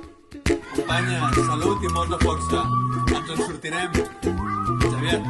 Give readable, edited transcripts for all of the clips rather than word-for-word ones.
Companyes, salut i molta força. Ens en sortirem. Xavier.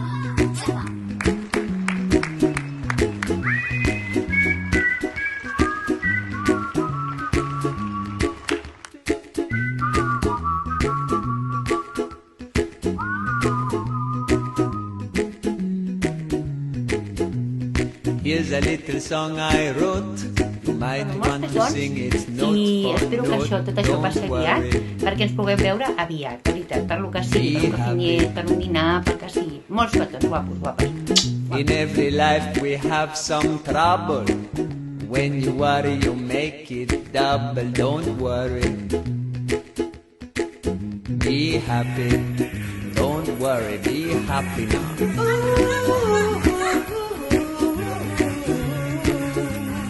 Here's a little song I wrote. You might want to sing it note I for espero que tot això note. passi Don't aviat, worry. perquè ens puguem veure aviat, de veritat, per lo que sigui, per un cafenyet, per un dinar, per que sigui. Molts petons, guapos, guapes. In every life we have some trouble. When you worry, you make it double. Don't worry. Be happy. Don't worry. Be happy now.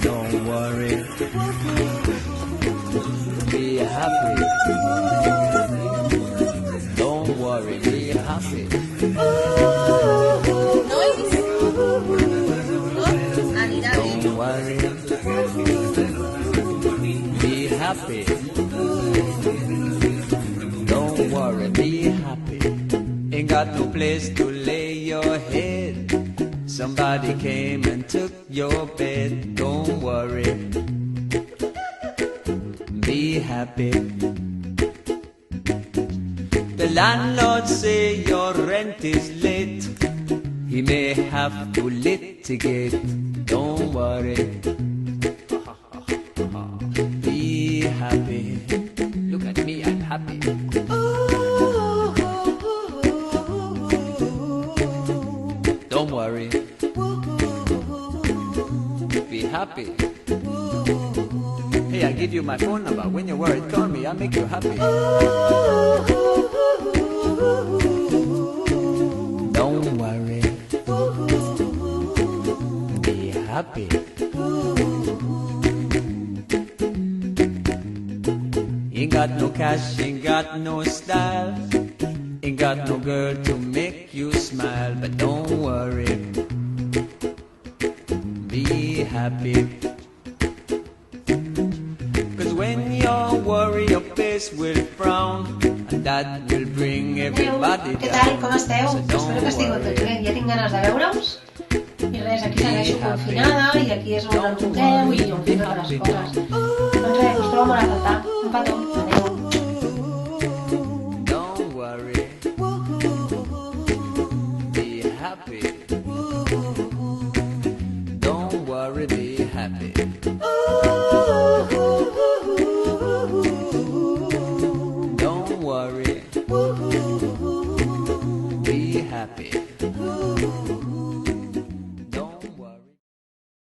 Don't worry. Be happy. Don't worry. Be happy. Don't worry. Be happy. Don't worry, be happy. Ain't got no place to lay your head. Somebody came and took your bed. Don't worry. Be happy. The landlord say your rent is late. He may have to litigate. Don't worry. Be happy. Look at me, I'm happy. Don't worry. Be happy. Hey, I'll give you my phone number. When you're worried, call me. I'll make you happy. Don't worry. Be happy. Ain't got no cash, ain't got no style. Ain't got no girl to make you smile. But don't worry. Be happy. Cause when you worry, your face will frown. And that will bring everybody Què down. tal? Com esteu? So Espero don't que estigueu worry. tots bé. Ja tinc ganes de veure-us. I res, aquí segueixo confinada i aquí és on ens truquem i on fem totes les coses. Doncs res, us trobo molt a faltar. Un petó. Adéu. Don't worry. Be happy. Don't worry, be happy. Don't worry. Be happy.